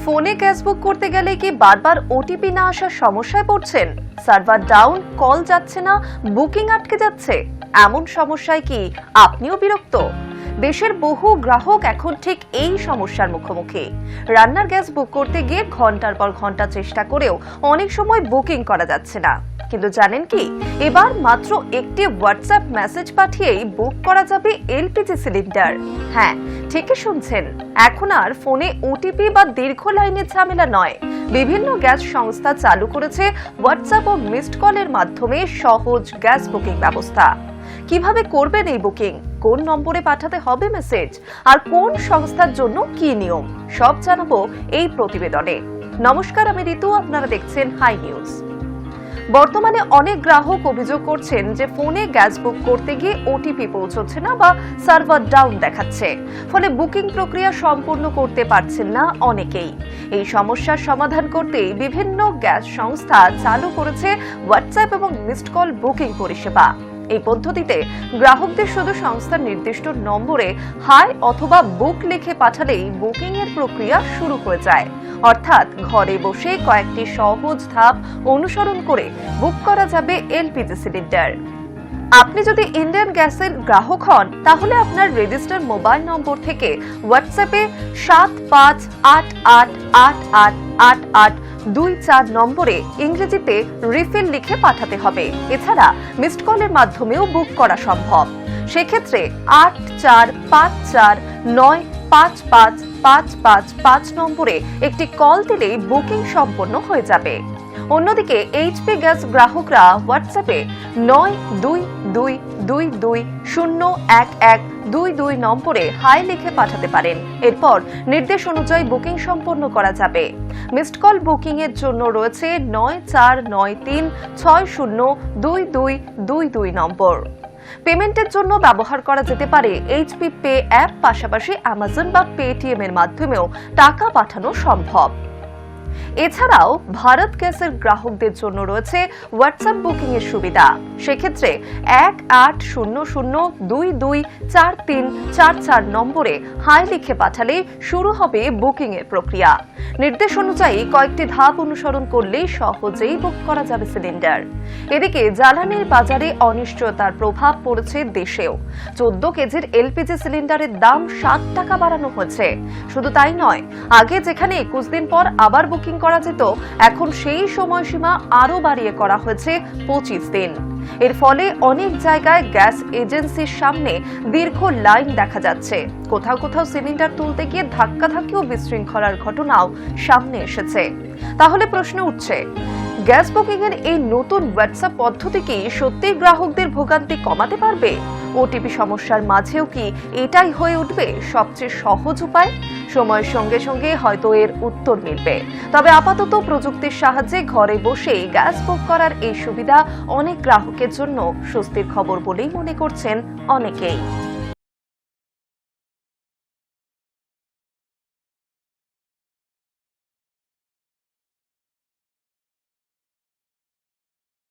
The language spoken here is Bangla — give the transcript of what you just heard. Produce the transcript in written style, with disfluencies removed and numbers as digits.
ফোনে গ্যাস বুক করতে গেলে কি বারবার ওটিপি না আসার সমস্যায় পড়ছেন? সার্ভার ডাউন, কল যাচ্ছে না, বুকিং আটকে যাচ্ছে, এমন সমস্যায় কি আপনিও বিরক্ত? দেশের বহু গ্রাহক এখন ঠিক এই সমস্যার মুখোমুখি। রান্নার গ্যাস বুক করতে গিয়ে ঘন্টার পর ঘন্টা চেষ্টা করেও অনেক সময় বুকিং করা যাচ্ছে না। কিন্তু জানেন কি, এবার মাত্র একটি হোয়াটসঅ্যাপ মেসেজ পাঠিয়েই বুক করা যাবে এলপিজি সিলিন্ডার। হ্যাঁ, ঠিকই শুনছেন, এখন আর ফোনে ওটিপি বা দীর্ঘ লাইনের ঝামেলা নয়। বিভিন্ন গ্যাস সংস্থা চালু করেছে হোয়াটসঅ্যাপ ও মিসড কলের মাধ্যমে সহজ গ্যাস বুকিং ব্যবস্থা। কিভাবে করবেন এই বুকিং, কোন নম্বরে পাঠাতে হবে মেসেজ, আর কোন সংস্থার জন্য কি নিয়ম, সব জানাবো এই প্রতিবেদনে। নমস্কার, আমি ঋতু, আপনারা দেখছেন হাই নিউজ। বর্তমানে অনেক গ্রাহক অভিযোগ করছেন যে ফোনে গ্যাস বুক করতে গিয়ে ওটিপি পৌঁছচ্ছে না বা সার্ভার ডাউন দেখাচ্ছে, ফলে বুকিং প্রক্রিয়া সম্পূর্ণ করতে পারছেন না অনেকেই। এই সমস্যার সমাধান করতে বিভিন্ন গ্যাস সংস্থা চালু করেছে হোয়াটসঅ্যাপ এবং মিসড কল বুকিং পরিষেবা। এই পদ্ধতিতে গ্রাহকদের শুধু সংস্থার নির্দিষ্ট নম্বরে হাই অথবা বুক লিখে পাঠালেই বুকিং এর প্রক্রিয়া শুরু হয়ে যায়। অর্থাৎ ঘরে বসে কয়েকটি সহজ ধাপ অনুসরণ করে বুক করা যাবে এলপিজি সিলিন্ডার। আপনি যদি ইন্ডিয়ান গ্যাসের গ্রাহক হন, তাহলে আপনার রেজিস্টার্ড মোবাইল নম্বর থেকে হোয়াটসঅ্যাপে 7588888824 নম্বরে ইংরেজিতে রিফিল লিখে পাঠাতে হবে। এছাড়া মিসড কলের মাধ্যমেও বুক করা সম্ভব। সেক্ষেত্রে 8454955555 নম্বরে একটি কল দিলেই বুকিং সম্পন্ন হয়ে যাবে। অন্যদিকে এইচপি গ্যাস গ্রাহকরা হোয়াটসঅ্যাপে 9222220122 নম্বরে হাই লিখে পাঠাতে পারেন। এরপর নির্দেশ অনুযায়ী বুকিং সম্পন্ন করা যাবে। মিসড কল বুকিং এর জন্য রয়েছে 9493602222 নম্বর। পেমেন্টের জন্য ব্যবহার করা যেতে পারে এইচপি পে অ্যাপ, পাশাপাশি অ্যামাজন বা পেটিএম এর মাধ্যমেও টাকা পাঠানো সম্ভব। এছাড়াও ভারত গ্যাসের গ্রাহকদের জন্য রয়েছে হোয়াটসঅ্যাপ বুকিং এর সুবিধা। সেক্ষেত্রে 1800224344 নম্বরে হাই লিখে পাঠালে শুরু হবে বুকিং এর প্রক্রিয়া। নির্দেশ অনুযায়ী কয়েকটি ধাপ অনুসরণ করলেই সহজেই বুক করা যাবে সিলিন্ডার। এদিকে জ্বালানির বাজারে অনিশ্চয়তার প্রভাব পড়েছে দেশেও। 14 কেজির এলপিজি সিলিন্ডারের দাম 7 টাকা বাড়ানো হয়েছে। শুধু তাই নয়, আগে যেখানে 21 দিন পর আবার বুকিং করা যেত, এখন সেই সময়সীমা আরো বাড়িয়ে করা হয়েছে 25 দিন। এর ফলে অনেক জায়গায় গ্যাস এজেন্সির সামনে দীর্ঘ লাইন দেখা যাচ্ছে। কোথাও কোথাও সিলিন্ডার তুলতে গিয়ে ধাক্কাধাক্কি ও বিশৃঙ্খলার ঘটনাও সামনে এসেছে। তাহলে প্রশ্ন উঠছে, গ্যাস বুকিং এর এই নতুন হোয়াটসঅ্যাপ পদ্ধতি কি সত্যি গ্রাহকদের ভোগান্তি কমাতে পারবে? ওটিপি সমস্যার মাঝেও কি এটাই হয়ে উঠবে সবচেয়ে সহজ উপায়? সময়ের সঙ্গে সঙ্গে হয়তো এর উত্তর মিলবে। তবে আপাতত প্রযুক্তির সাহায্যে ঘরে বসেই গ্যাস বুক করার এই সুবিধা অনেক গ্রাহকের জন্য স্বস্তির খবর বলেই মনে করছেন অনেকেই।